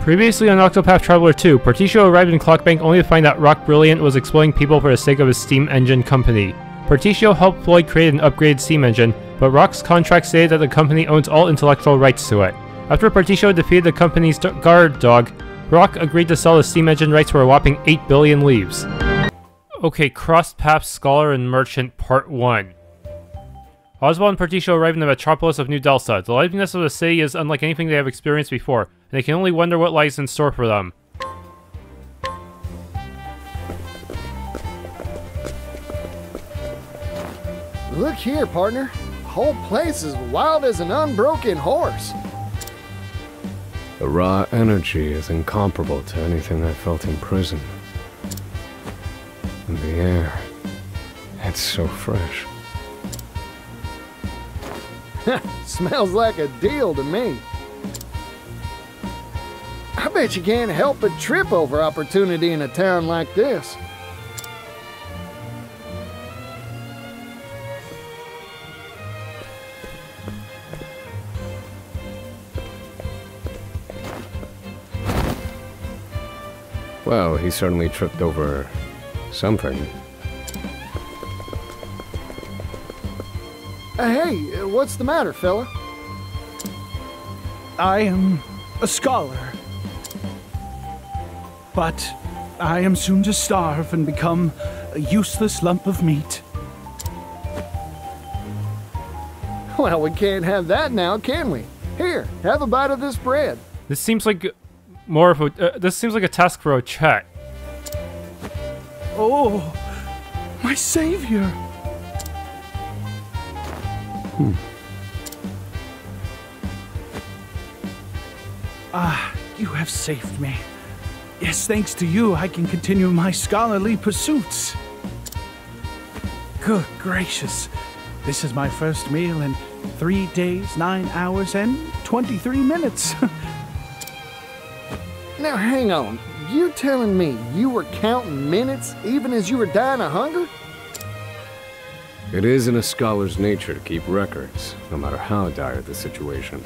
Previously on Octopath Traveler 2, Partitio arrived in Clockbank only to find that Rock Brilliant was exploiting people for the sake of his steam engine company. Partitio helped Floyd create an upgraded steam engine, but Rock's contract stated that the company owns all intellectual rights to it. After Partitio defeated the company's guard dog, Rock agreed to sell the steam engine rights for a whopping 8 billion leaves. Okay, Crossed Paths Scholar and Merchant Part 1. Osvald and Partitio arrive in the metropolis of New Delsta. The liveliness of the city is unlike anything they have experienced before, and they can only wonder what lies in store for them. Look here, partner. The whole place is wild as an unbroken horse. The raw energy is incomparable to anything I felt in prison. And the air, it's so fresh. Smells like a deal to me. I bet you can't help but trip over opportunity in a town like this. Well, he certainly tripped over something. Hey, what's the matter, fella? I am a scholar. But I am soon to starve and become a useless lump of meat. Well, we can't have that now, can we? Here, have a bite of this bread. This seems like more of a this seems like a task for Ochette. Oh, my savior! You have saved me. Yes, thanks to you, I can continue my scholarly pursuits. Good gracious. This is my first meal in 3 days, 9 hours, and 23 minutes. Now, hang on. You're telling me you were counting minutes even as you were dying of hunger? It is in a scholar's nature to keep records, no matter how dire the situation.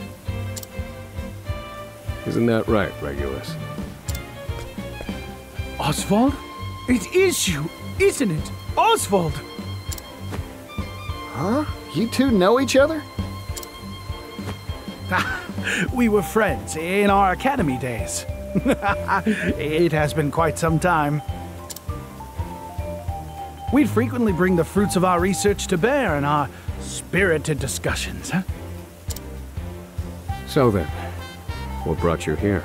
Isn't that right, Regulus? Osvald? It is you, isn't it? Osvald! Huh? You two know each other? We were friends in our academy days. It has been quite some time. We'd frequently bring the fruits of our research to bear in our spirited discussions, huh? So then, what brought you here?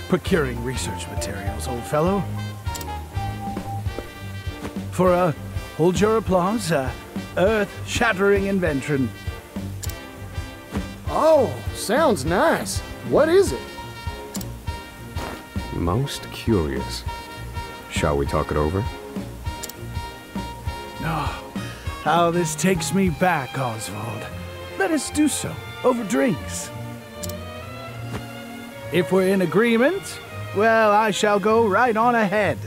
Procuring research materials, old fellow. For a, hold your applause, earth-shattering invention. Oh, sounds nice. What is it? Most curious. Shall we talk it over? Oh, how this takes me back, Osvald. Let us do so, over drinks. If we're in agreement, well, I shall go right on ahead.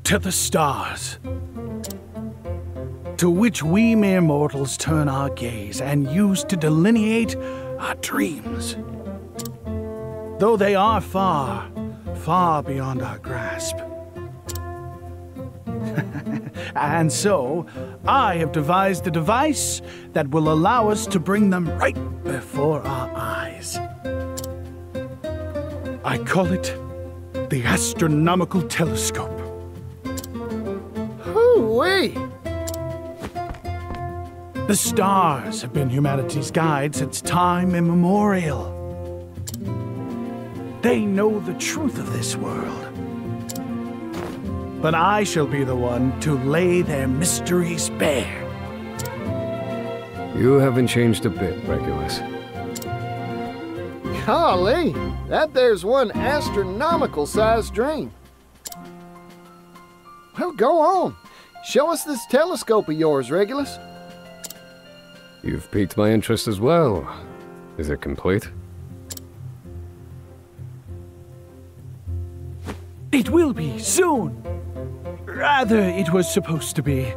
To the stars, to which we mere mortals turn our gaze and use to delineate our dreams. Though they are far, far beyond our grasp. And so, I have devised a device that will allow us to bring them right before our eyes. I call it the astronomical telescope. Hoo-wee! The stars have been humanity's guide since time immemorial. They know the truth of this world. But I shall be the one to lay their mysteries bare. You haven't changed a bit, Regulus. Golly, that there's one astronomical-sized dream. Well, go on. Show us this telescope of yours, Regulus. You've piqued my interest as well. Is it complete? It will be soon. Rather, it was supposed to be.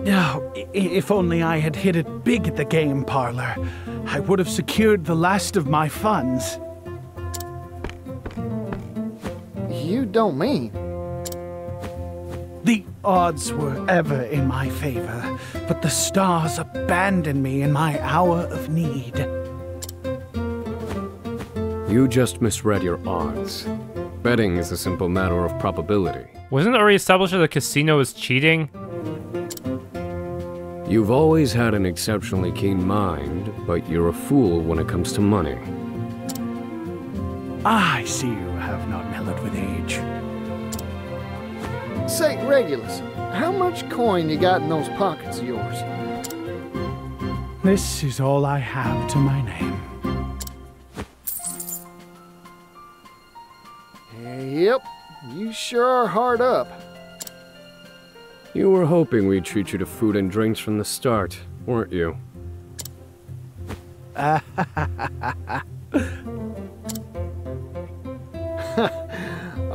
Now, if only I had hit it big at the game parlor, I would have secured the last of my funds. You don't mean? The odds were ever in my favor, but the stars abandoned me in my hour of need. You just misread your odds. Betting is a simple matter of probability. Wasn't it already established that the casino was cheating? You've always had an exceptionally keen mind, but you're a fool when it comes to money. I see you have not mellowed with age. Say, Regulus, how much coin you got in those pockets of yours? This is all I have to my name. Yep, you sure are hard up. You were hoping we'd treat you to food and drinks from the start, weren't you?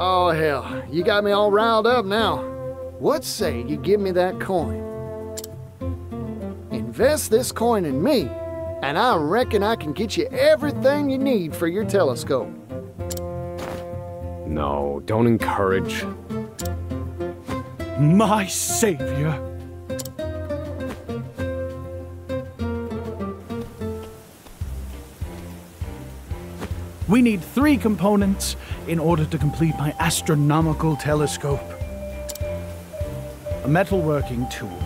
Oh, hell, you got me all riled up now. What say you give me that coin? Invest this coin in me, and I reckon I can get you everything you need for your telescope. No, don't encourage. My savior. We need 3 components in order to complete my astronomical telescope. A metalworking tool,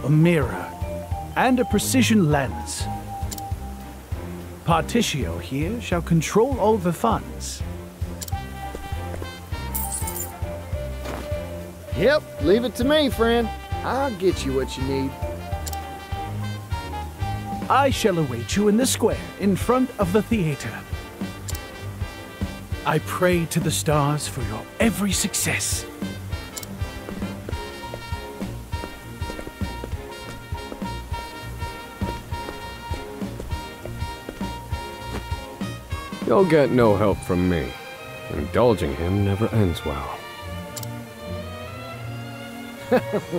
a mirror, and a precision lens. Partitio here shall control all the funds. Yep, leave it to me, friend. I'll get you what you need. I shall await you in the square in front of the theater. I pray to the stars for your every success. You'll get no help from me. Indulging him never ends well.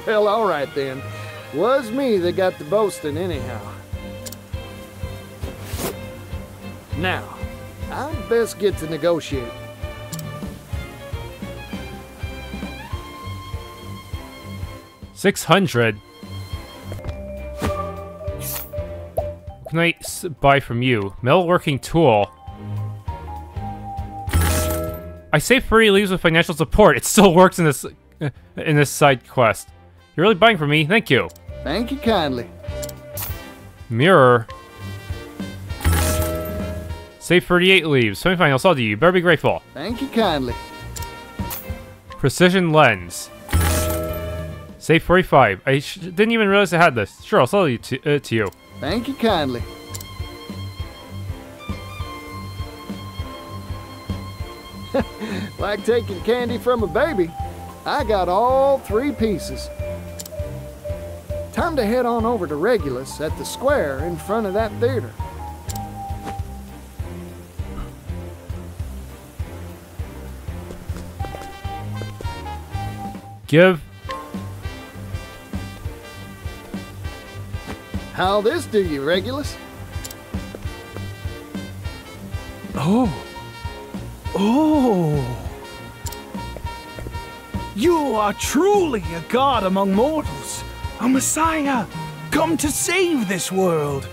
Well, all right then. Was me that got the boasting anyhow. Now, I'd best get to negotiate. $600. Can I buy from you? Metalworking tool. I saved 30 leaves with financial support. It still works in this side quest. You're really buying from me. Thank you. Thank you kindly. Mirror. Save 38 leaves. Fine, I'll sell to you. You better be grateful. Thank you kindly. Precision lens. Save 45. I didn't even realize I had this. Sure, I'll sell it to you. Thank you kindly. Like taking candy from a baby. I got all 3 pieces. Time to head on over to Regulus at the square in front of that theater. Give. How'll this do you, Regulus? Oh. Oh. You are truly a god among mortals. A messiah, come to save this world.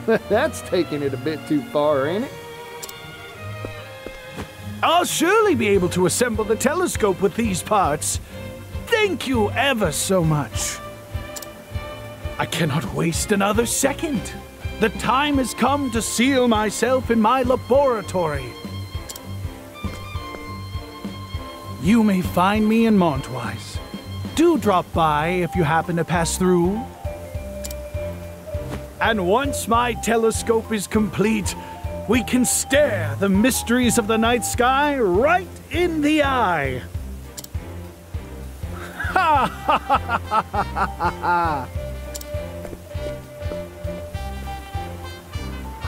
That's taking it a bit too far, ain't it? I'll surely be able to assemble the telescope with these parts. Thank you ever so much. I cannot waste another second. The time has come to seal myself in my laboratory. You may find me in Montwise. Do drop by if you happen to pass through. And once my telescope is complete, we can stare the mysteries of the night sky right in the eye.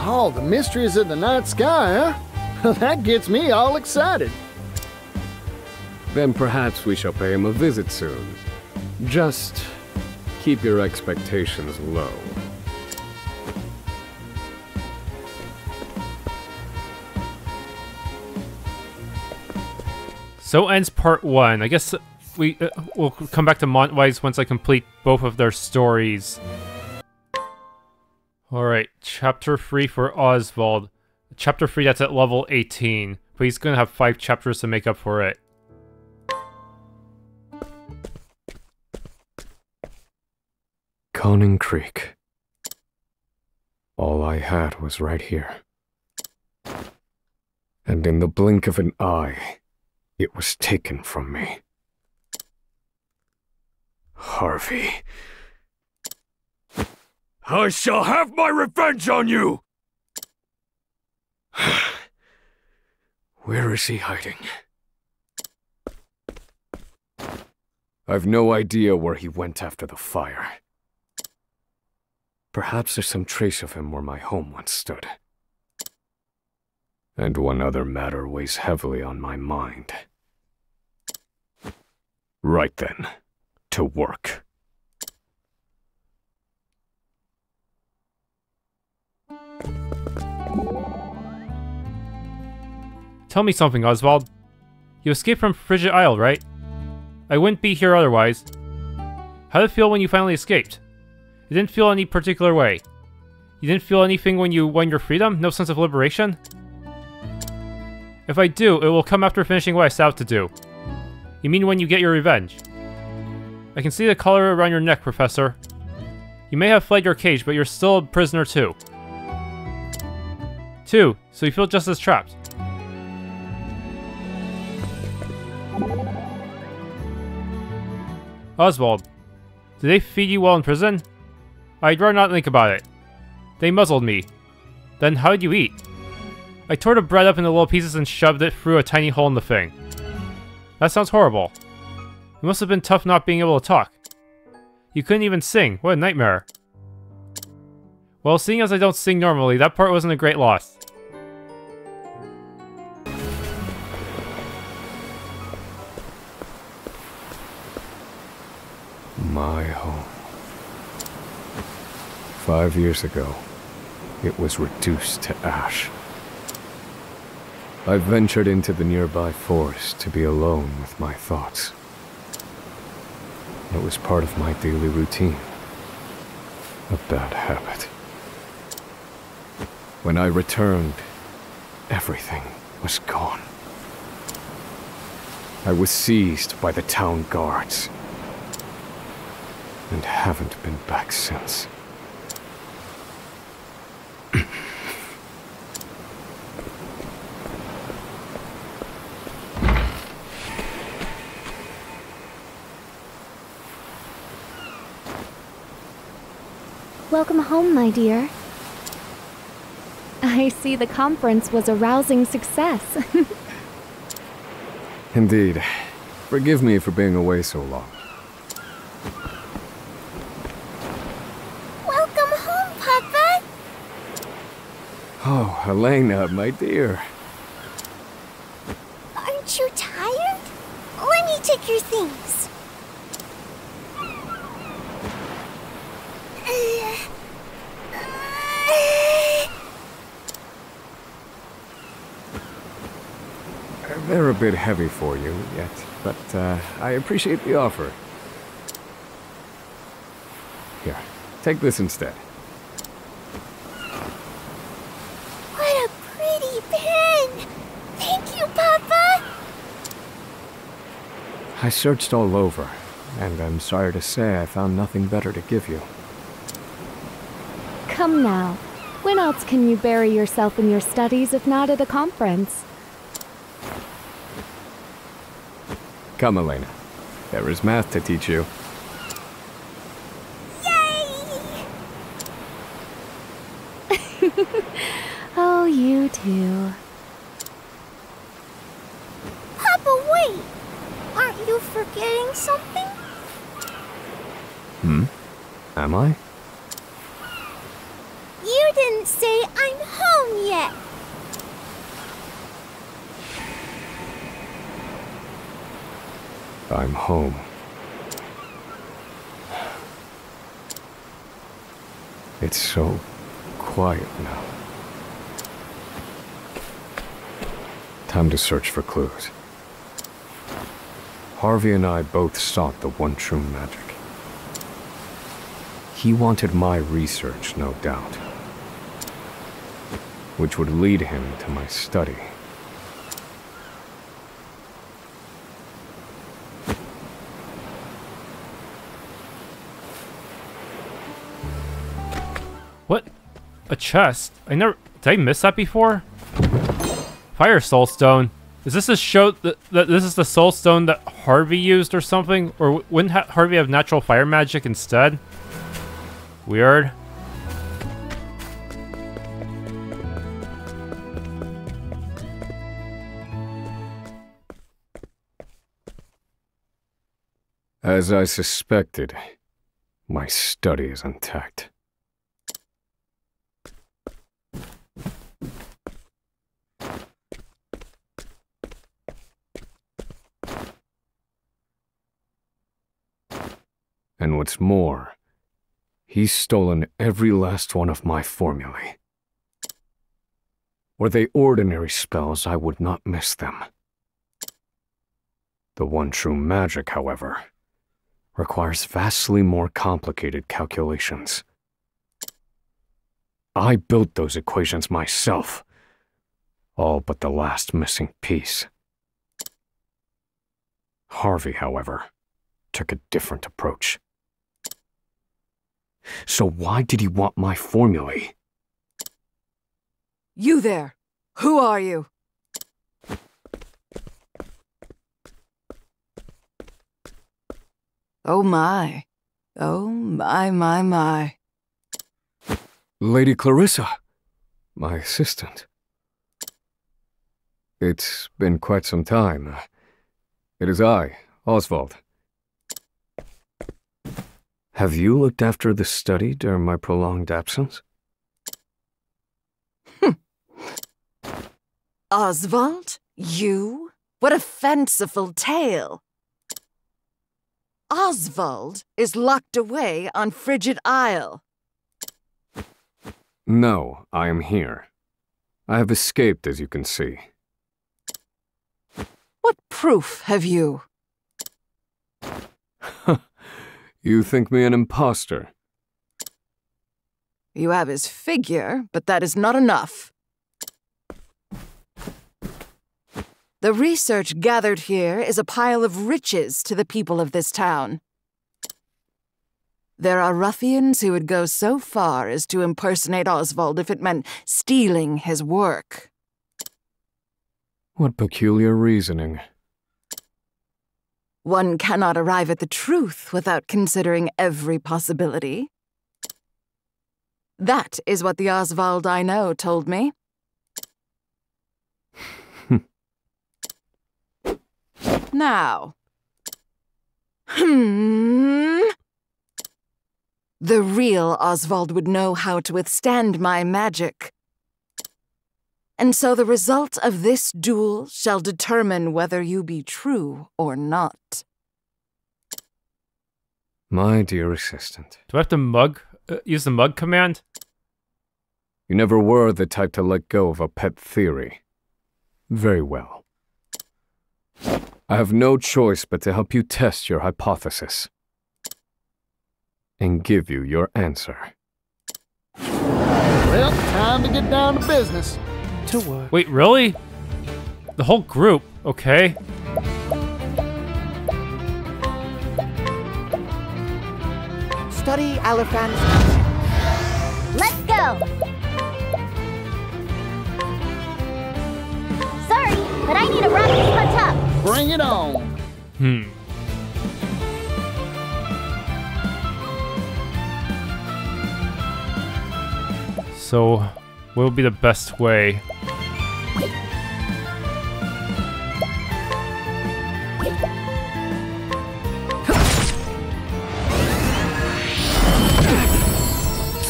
Oh, the mysteries of the night sky, huh? That gets me all excited. Then perhaps we shall pay him a visit soon. Just keep your expectations low. So ends part 1. I guess we'll come back to Montwise once I complete both of their stories. Alright, chapter 3 for Osvald. Chapter 3, that's at level 18. But he's gonna have 5 chapters to make up for it. Conning Creek. All I had was right here. And in the blink of an eye, it was taken from me. Harvey. I shall have my revenge on you! Where is he hiding? I've no idea where he went after the fire. Perhaps there's some trace of him where my home once stood. And one other matter weighs heavily on my mind. Right then, to work. Tell me something, Osvald. You escaped from Frigid Isle, right? I wouldn't be here otherwise. How did it feel when you finally escaped? You didn't feel any particular way. You didn't feel anything when you won your freedom? No sense of liberation? If I do, it will come after finishing what I set out to do. You mean when you get your revenge? I can see the collar around your neck, Professor. You may have fled your cage, but you're still a prisoner too. So you feel just as trapped. Osvald, did they feed you while in prison? I'd rather not think about it. They muzzled me. Then how did you eat? I tore the bread up into little pieces and shoved it through a tiny hole in the thing. That sounds horrible. It must have been tough not being able to talk. You couldn't even sing. What a nightmare. Well, seeing as I don't sing normally, that part wasn't a great loss. My home. 5 years ago, it was reduced to ash. I ventured into the nearby forest to be alone with my thoughts. It was part of my daily routine. A bad habit. When I returned, everything was gone. I was seized by the town guards, and haven't been back since. Welcome home, my dear. I see the conference was a rousing success. Indeed. Forgive me for being away so long. Welcome home, Papa! Oh, Elena, my dear. Aren't you tired? Let me take your things. They're a bit heavy for you yet, but I appreciate the offer. Here, take this instead. What a pretty pen! Thank you, Papa! I searched all over, and I'm sorry to say I found nothing better to give you. Come now. When else can you bury yourself in your studies if not at a conference? Come, Elena. There is math to teach you. Yay! Oh, you too. Papa, wait! Aren't you forgetting something? Am I? You didn't say I'm home yet. I'm home. It's so quiet now. Time to search for clues. Harvey and I both sought the one true magic. He wanted my research, no doubt, which would lead him to my study. What? A chest? Did I miss that before? Fire Soul Stone. Is this a show that this is the Soul Stone that Harvey used or something? Or wouldn't Harvey have natural fire magic instead? Weird. As I suspected, my study is intact. And what's more, he's stolen every last one of my formulae. Were they ordinary spells, I would not miss them. The one true magic, however, requires vastly more complicated calculations. I built those equations myself, all but the last missing piece. Harvey, however, took a different approach. So why did he want my formulae? You there! Who are you? Oh my. Oh my. Lady Clarissa, my assistant. It's been quite some time. It is I, Osvald. Have you looked after the study during my prolonged absence? Osvald? You? What a fanciful tale. Osvald is locked away on Frigid Isle. No, I am here. I have escaped, as you can see. What proof have you? You think me an imposter? You have his figure, but that is not enough. The research gathered here is a pile of riches to the people of this town. There are ruffians who would go so far as to impersonate Osvald if it meant stealing his work. What peculiar reasoning. One cannot arrive at the truth without considering every possibility. That is what the Osvald I know told me. Now. The real Osvald would know how to withstand my magic. And so the result of this duel shall determine whether you be true or not. My dear assistant. Do I have to use the mug command? You never were the type to let go of a pet theory. Very well. I have no choice but to help you test your hypothesis. And give you your answer. Well, time to get down to business. To work. Wait, really? The whole group? Okay. Study Aliphan's. Let's go! Sorry, but I need a rocket to punch up. Bring it on. So, what will be the best way?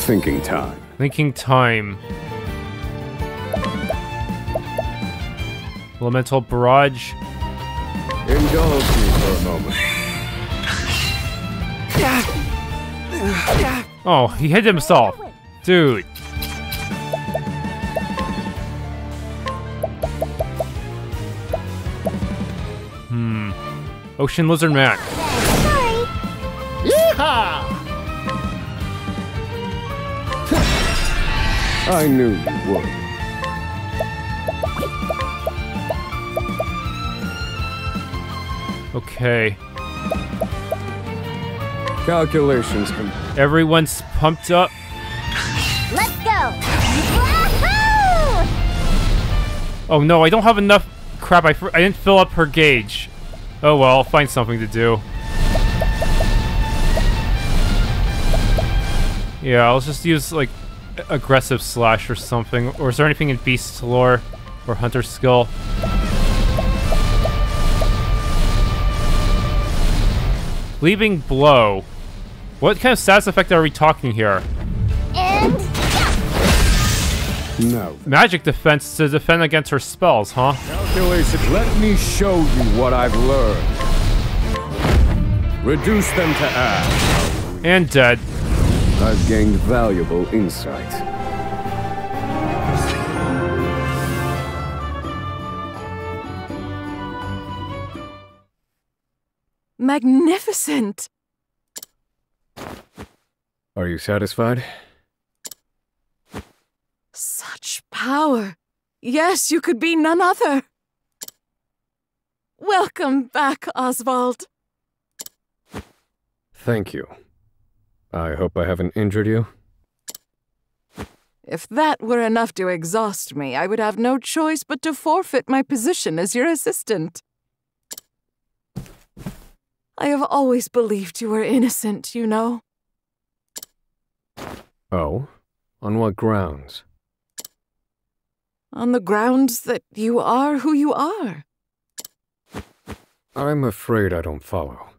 Thinking time. Thinking time. Elemental barrage. Indulge me for a moment. Oh, he hit himself. Dude. Ocean Lizard Man. Sorry. Yeehaw! I knew you would. Okay. Calculations can... Everyone's pumped up. Let's go. Wahoo! Oh no, I don't have enough crap. I didn't fill up her gauge. Oh well, I'll find something to do. Yeah, I'll just use like aggressive slash or something. Or is there anything in beast lore or hunter skill? Leaving blow. What kind of status effect are we talking here? And No. Magic defense to defend against her spells, huh? Calculations. Let me show you what I've learned. Reduce them to ash. And dead. I've gained valuable insight. Magnificent! Are you satisfied? Such power! Yes, you could be none other! Welcome back, Osvald. Thank you. I hope I haven't injured you. If that were enough to exhaust me, I would have no choice but to forfeit my position as your assistant. I have always believed you were innocent, you know. Oh? On what grounds? On the grounds that you are who you are. I'm afraid I don't follow.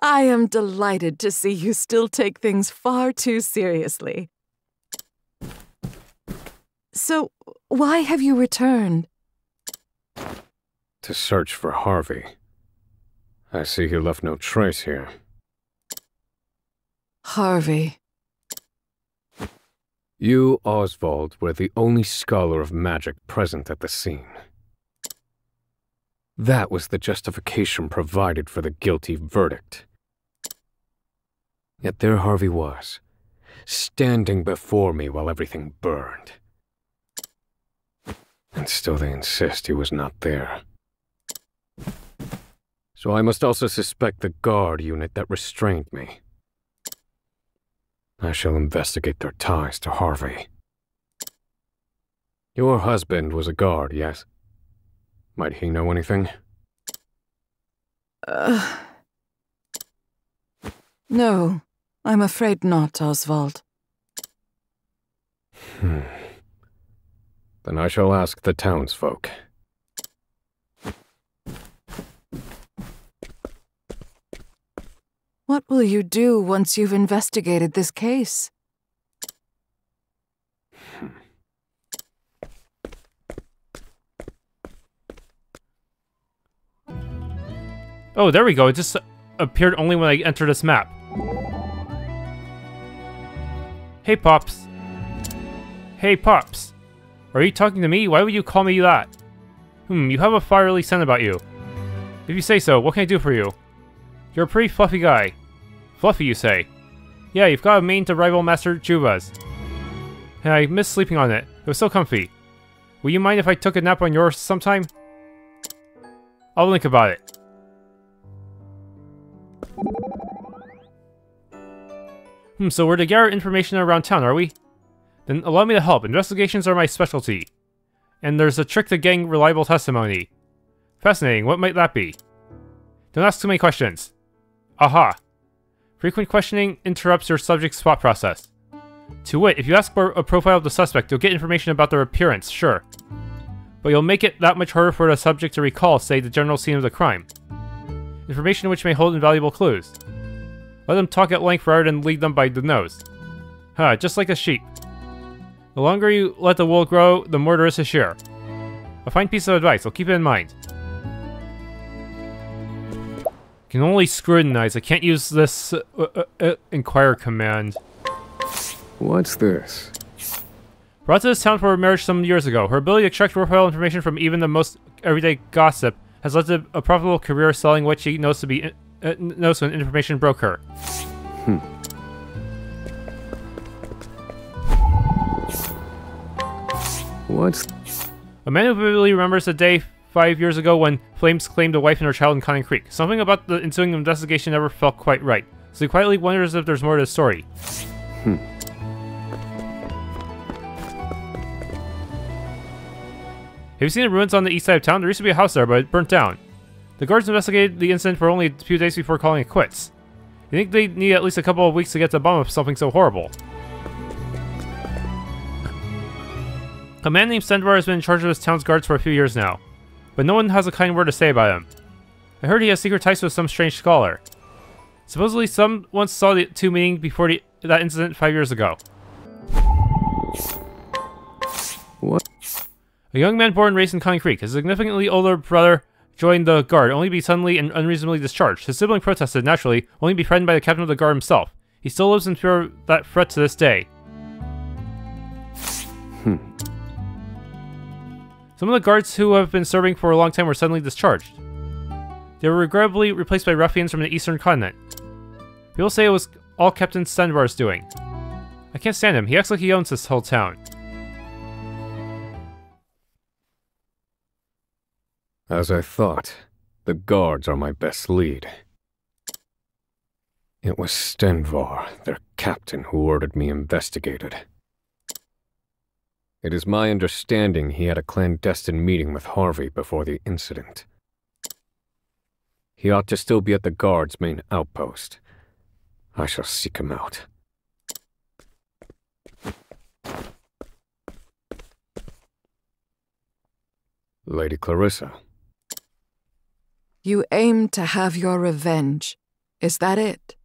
I am delighted to see you still take things far too seriously. So, why have you returned? To search for Harvey. I see he left no trace here. Harvey. You, Osvald, were the only scholar of magic present at the scene. That was the justification provided for the guilty verdict. Yet there Harvey was, standing before me while everything burned. And still they insist he was not there. So I must also suspect the guard unit that restrained me. I shall investigate their ties to Harvey. Your husband was a guard, yes? Might he know anything? No, I'm afraid not, Osvald. Then I shall ask the townsfolk. What will you do once you've investigated this case? Oh, there we go. It just appeared only when I entered this map. Hey, Pops. Hey, Pops. Are you talking to me? Why would you call me that? You have a fiery scent about you. If you say so, what can I do for you? You're a pretty fluffy guy. Fluffy, you say? Yeah, you've got a mane to rival Master Juva's. And I miss sleeping on it. It was so comfy. Will you mind if I took a nap on yours sometime? I'll think about it. So we're to gather information around town, are we? Then allow me to help. Investigations are my specialty. And there's a trick to getting reliable testimony. Fascinating. What might that be? Don't ask too many questions. Aha. Frequent questioning interrupts your subject's thought process. To wit, if you ask for a profile of the suspect, you'll get information about their appearance, sure. But you'll make it that much harder for the subject to recall, say, the general scene of the crime. Information which may hold invaluable clues. Let them talk at length rather than lead them by the nose. Huh, just like a sheep. The longer you let the wool grow, the more there is to share. A fine piece of advice, I'll keep it in mind. Can only scrutinize, I can't use this inquire command. What's this? Brought to this town for her marriage some years ago, her ability to extract worthwhile information from even the most everyday gossip has led to a profitable career selling what she knows to be knows when information broke her. What's... A man who vividly remembers the day 5 years ago when flames claimed a wife and her child in Conning Creek. Something about the ensuing investigation never felt quite right, so he quietly wonders if there's more to the story. Have you seen the ruins on the east side of town? There used to be a house there, but it burnt down. The guards investigated the incident for only a few days before calling it quits. You think they need at least a couple of weeks to get to the bottom of something so horrible? A man named Stenvar has been in charge of this town's guards for a few years now, but no one has a kind word to say about him. I heard he has secret ties with some strange scholar. Supposedly, someone saw the two meeting before that incident 5 years ago. What? A young man born and raised in Conning Creek. His significantly older brother joined the guard, only to be suddenly and unreasonably discharged. His sibling protested, naturally, only to be threatened by the captain of the guard himself. He still lives in fear of that threat to this day. Some of the guards who have been serving for a long time were suddenly discharged. They were regrettably replaced by ruffians from the eastern continent. People say it was all Captain Stenvar's doing. I can't stand him. He acts like he owns this whole town. As I thought, the guards are my best lead. It was Stenvar, their captain, who ordered me investigated. It is my understanding he had a clandestine meeting with Harvey before the incident. He ought to still be at the guard's main outpost. I shall seek him out. Lady Clarissa. You aim to have your revenge. Is that it?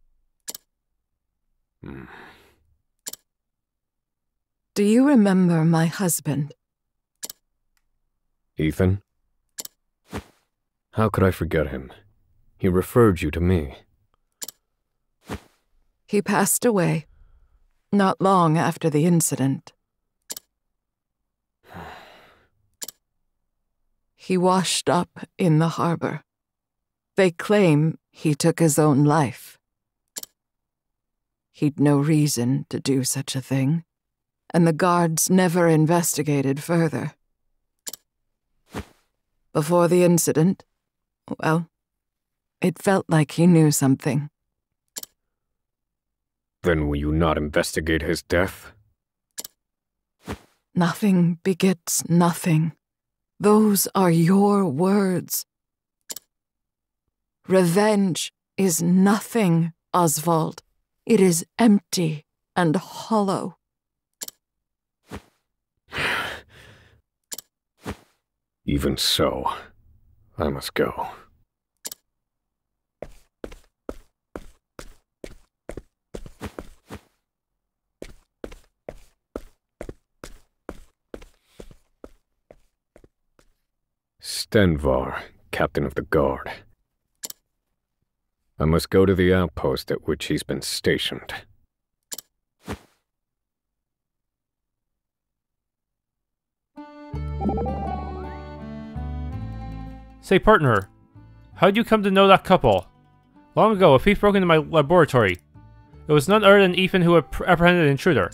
Do you remember my husband? Ethan? How could I forget him? He referred you to me. He passed away, not long after the incident. He washed up in the harbor. They claim he took his own life. He'd no reason to do such a thing, and the guards never investigated further. Before the incident, well, it felt like he knew something. Then will you not investigate his death? Nothing begets nothing. Those are your words. Revenge is nothing, Osvald. It is empty and hollow. Even so, I must go. Stenvar, captain of the guard. I must go to the outpost at which he's been stationed. Say, partner, how'd you come to know that couple? Long ago, a thief broke into my laboratory. It was none other than Ethan who apprehended the intruder.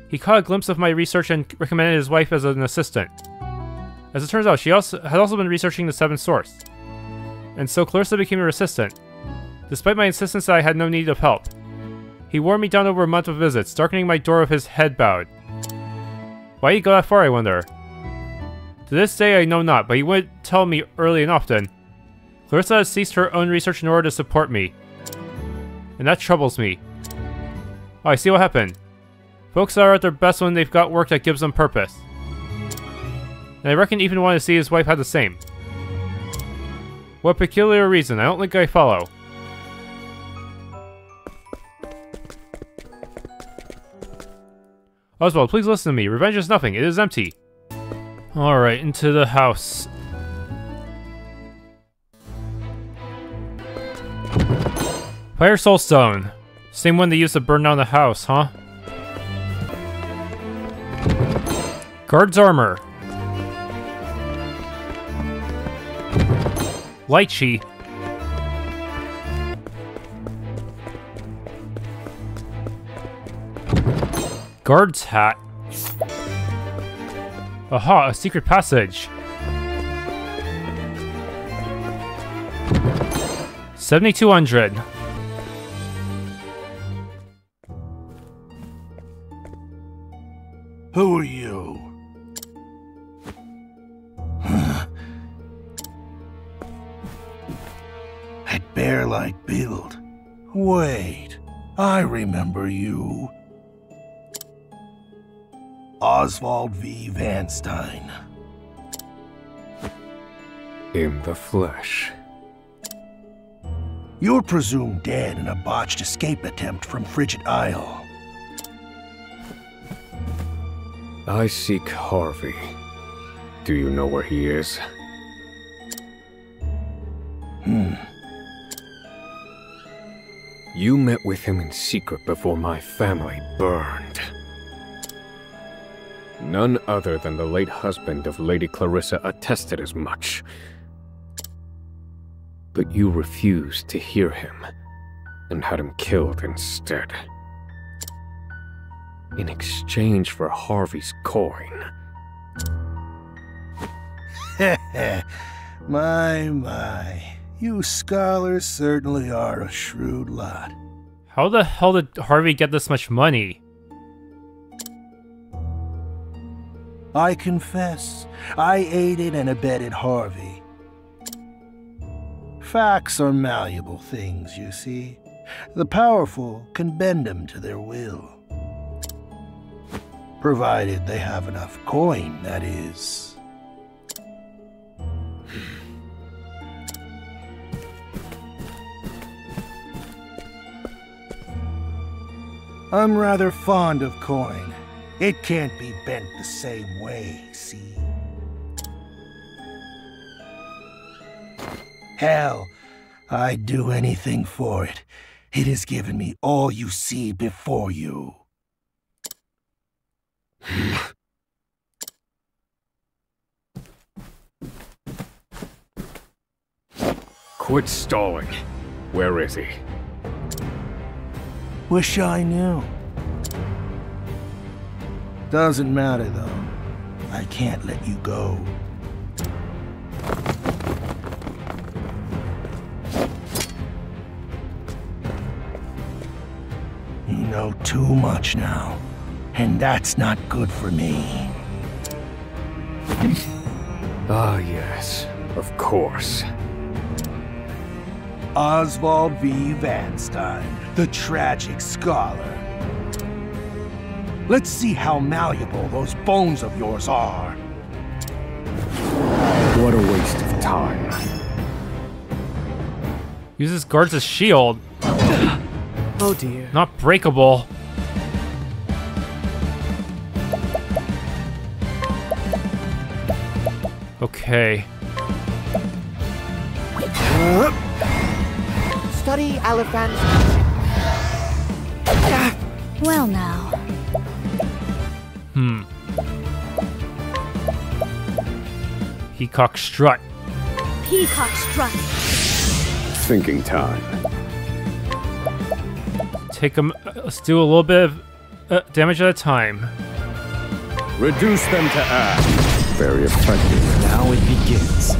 He caught a glimpse of my research and recommended his wife as an assistant. As it turns out, she had also been researching the Seventh Source. And so Clarissa became her assistant, despite my insistence that I had no need of help. He wore me down over a month of visits, darkening my door with his head bowed. Why did he go that far, I wonder? To this day I know not, but he would tell me early and often. Clarissa has ceased her own research in order to support me. And that troubles me. Oh, I see what happened. Folks are at their best when they've got work that gives them purpose. And I reckon Ethan wanted to see his wife had the same. What peculiar reason? I don't think I follow. Oswald, please listen to me. Revenge is nothing. It is empty. Alright, into the house. Fire Soul Stone. Same one they used to burn down the house, huh? Guard's armor. Lychee. Guard's hat. Aha, a secret passage. 7,200. Who are you? That bear-like build. Wait, I remember you. Osvald V. Vanstein. In the flesh. You're presumed dead in a botched escape attempt from Frigid Isle. I seek Harvey. Do you know where he is? You met with him in secret before my family burned. None other than the late husband of Lady Clarissa attested as much. But you refused to hear him, and had him killed instead. In exchange for Harvey's coin. My. You scholars certainly are a shrewd lot. How the hell did Harvey get this much money? I confess, I aided and abetted Harvey. Facts are malleable things, you see. The powerful can bend them to their will. Provided they have enough coin, that is. I'm rather fond of coin. It can't be bent the same way, see? Hell, I'd do anything for it. It has given me all you see before you. Quit stalling. Where is he? Wish I knew. Doesn't matter, though. I can't let you go. You know too much now, and that's not good for me. Ah, yes, of course. Osvald V. Vanstein, the tragic scholar. Let's see how malleable those bones of yours are. What a waste of time. Uses guards as shield. Oh dear. Not breakable. Okay. Study Elephant. Well now. Peacock strut. Peacock strut. Thinking time. Take them. Let's do a little bit of damage at a time. Reduce them to ash. Very effective. Now it begins.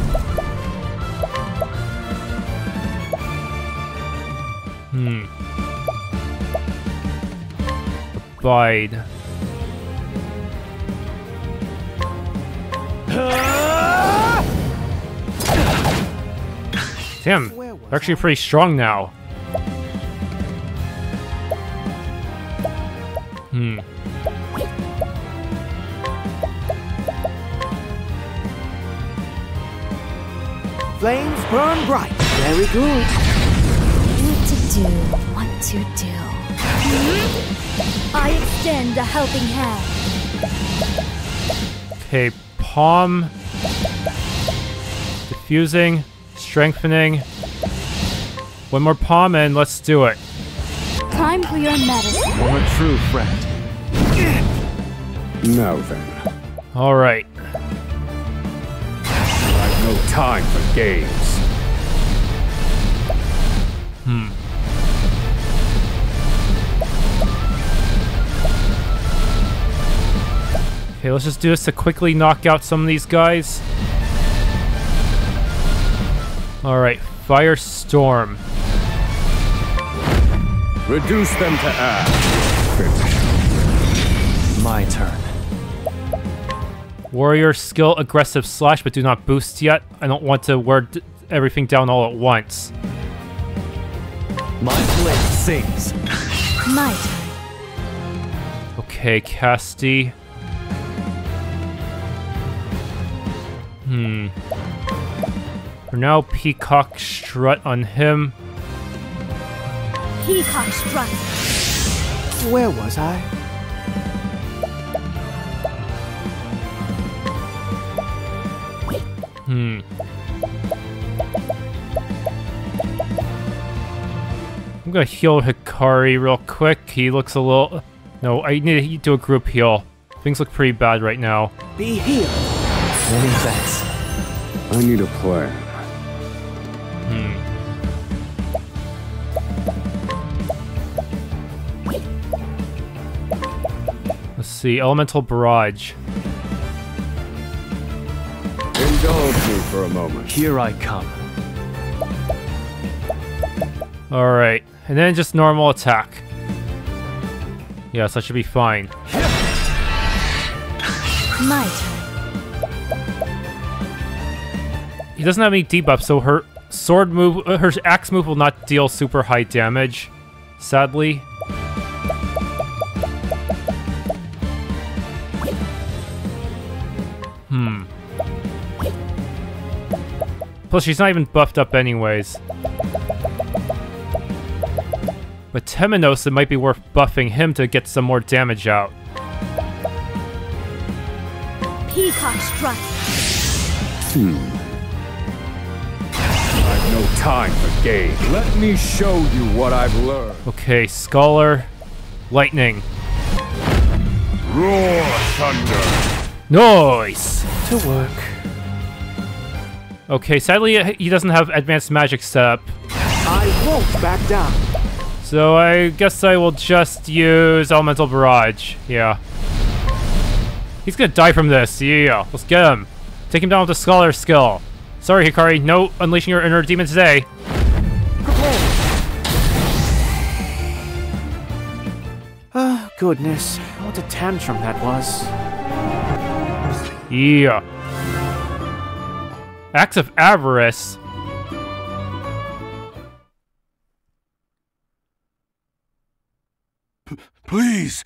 Abide. Damn, they're actually pretty strong now. Flames burn bright. Very good. What to do, what to do. I extend a helping hand. Okay, palm. Diffusing. Strengthening. One more palm and let's do it. Time for your medicine. For a true friend. Now then, Alright. I've no time for games. Okay, let's just do this to quickly knock out some of these guys. Alright, Firestorm. Reduce them to ash. Finish. My turn. Warrior skill, aggressive slash, but do not boost yet. I don't want to wear everything down all at once. My blade sings. My turn. Okay, Castti. For now, Peacock Strut on him. Peacock strut. Where was I? I'm gonna heal Hikari real quick. He looks a little... No, I need to do a group heal. Things look pretty bad right now. Be healed. Many thanks. I need a plan. Let's see, Elemental Barrage. Indulge me for a moment. Here I come. Alright, and then just normal attack. Yes, that should be fine. My turn. He doesn't have any debuffs, so her sword move, her axe move will not deal super high damage, sadly. Plus, she's not even buffed up anyways. But Temenos, it might be worth buffing him to get some more damage out. Peacock strut. I've no time for games. Let me show you what I've learned. Okay, Scholar. Lightning. Roar thunder. Nice! To work. Okay, sadly he doesn't have advanced magic set up. I won't back down. So I guess I will just use Elemental Barrage. Yeah. He's gonna die from this. Yeah, let's get him. Take him down with the Scholar skill. Sorry, Hikari, no unleashing your inner demon today. Oh, goodness. What a tantrum that was. Yeah. Acts of Avarice. Please,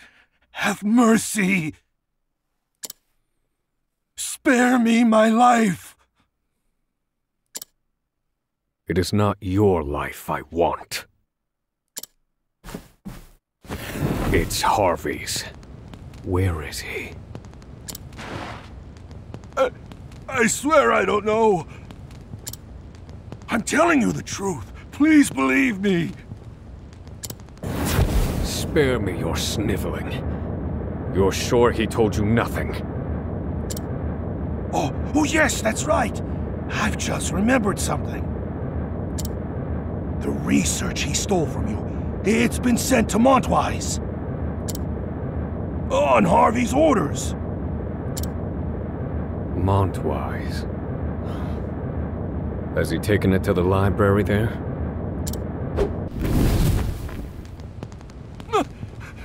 have mercy. Spare me my life. It is not your life I want. It's Harvey's. Where is he? I swear I don't know. I'm telling you the truth. Please believe me. Spare me your sniveling. You're sure he told you nothing? Oh yes, that's right. I've just remembered something. The research he stole from you, it's been sent to Montwise. On Harvey's orders. Montwise. Has he taken it to the library there?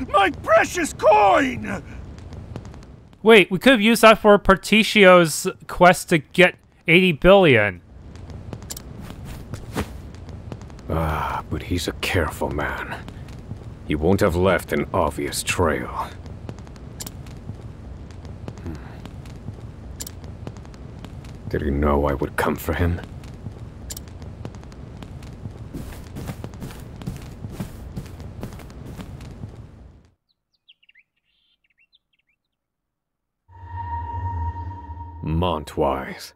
My precious coin! Wait, we could have used that for Partitio's quest to get 80 billion. Ah, but he's a careful man. He won't have left an obvious trail. Did he know I would come for him? Vermont-wise.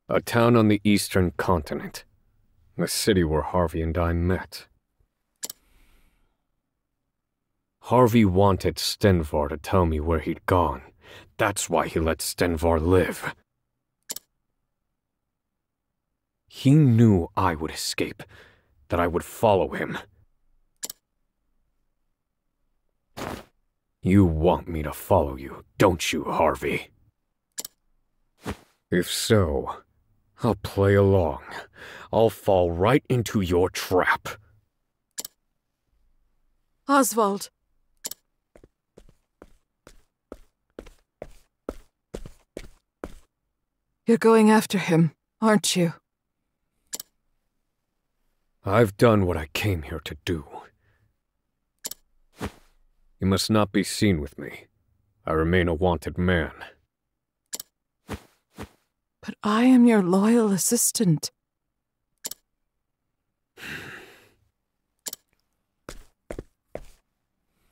A town on the eastern continent. The city where Harvey and I met. Harvey wanted Stenvar to tell me where he'd gone. That's why he let Stenvar live. He knew I would escape, that I would follow him. You want me to follow you, don't you, Harvey? If so, I'll play along. I'll fall right into your trap. Osvald. You're going after him, aren't you? I've done what I came here to do. You must not be seen with me. I remain a wanted man. But I am your loyal assistant.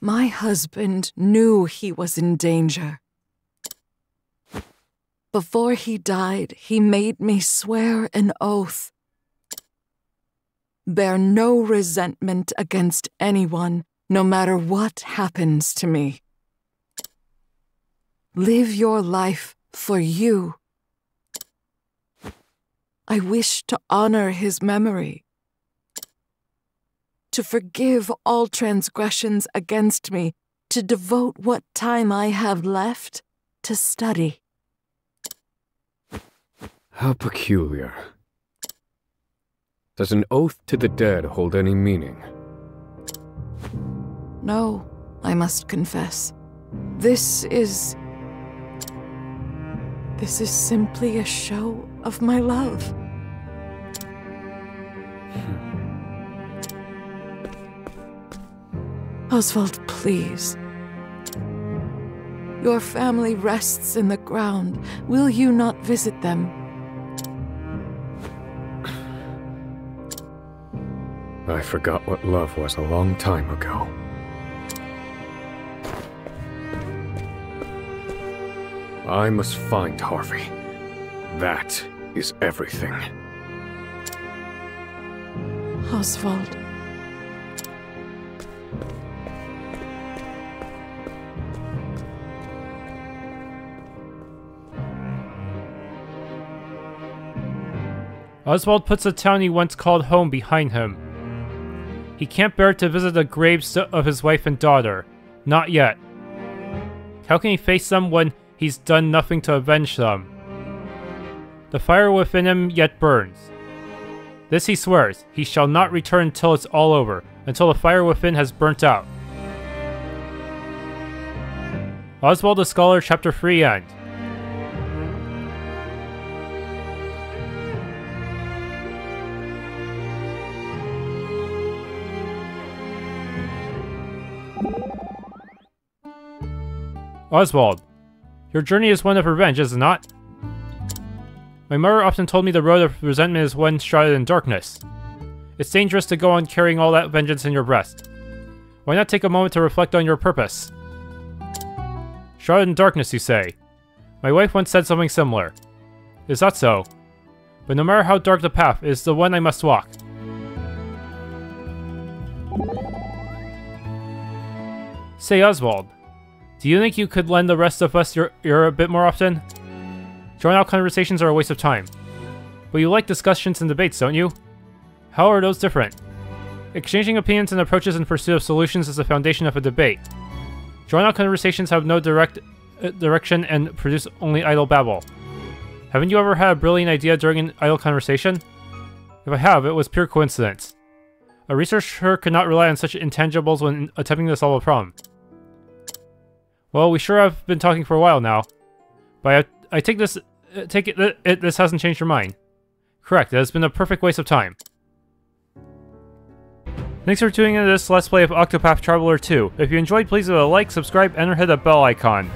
My husband knew he was in danger. Before he died, he made me swear an oath. Bear no resentment against anyone, no matter what happens to me. Live your life for you. I wish to honor his memory, to forgive all transgressions against me, to devote what time I have left to study. How peculiar. Does an oath to the dead hold any meaning? No, I must confess. This is simply a show of my love. Osvald, please. Your family rests in the ground. Will you not visit them? I forgot what love was a long time ago. I must find Harvey. That is everything. Osvald. Osvald puts the town he once called home behind him. He can't bear to visit the graves of his wife and daughter. Not yet. How can he face them when he's done nothing to avenge them? The fire within him yet burns. This he swears, he shall not return until it's all over, until the fire within has burnt out. Oswald the Scholar, Chapter 3 end. Oswald, your journey is one of revenge, is it not? My mother often told me the road of resentment is one shrouded in darkness. It's dangerous to go on carrying all that vengeance in your breast. Why not take a moment to reflect on your purpose? Shrouded in darkness, you say? My wife once said something similar. Is that so? But no matter how dark the path, it is the one I must walk. Say, Oswald, do you think you could lend the rest of us your ear a bit more often? Drawn-out conversations are a waste of time. But you like discussions and debates, don't you? How are those different? Exchanging opinions and approaches in pursuit of solutions is the foundation of a debate. Drawn-out conversations have no direction and produce only idle babble. Haven't you ever had a brilliant idea during an idle conversation? If I have, it was pure coincidence. A researcher could not rely on such intangibles when attempting to solve a problem. Well, we sure have been talking for a while now. But I take it this hasn't changed your mind. Correct, it has been a perfect waste of time. Thanks for tuning into this Let's Play of Octopath Traveler 2. If you enjoyed, please leave a like, subscribe, and hit the bell icon.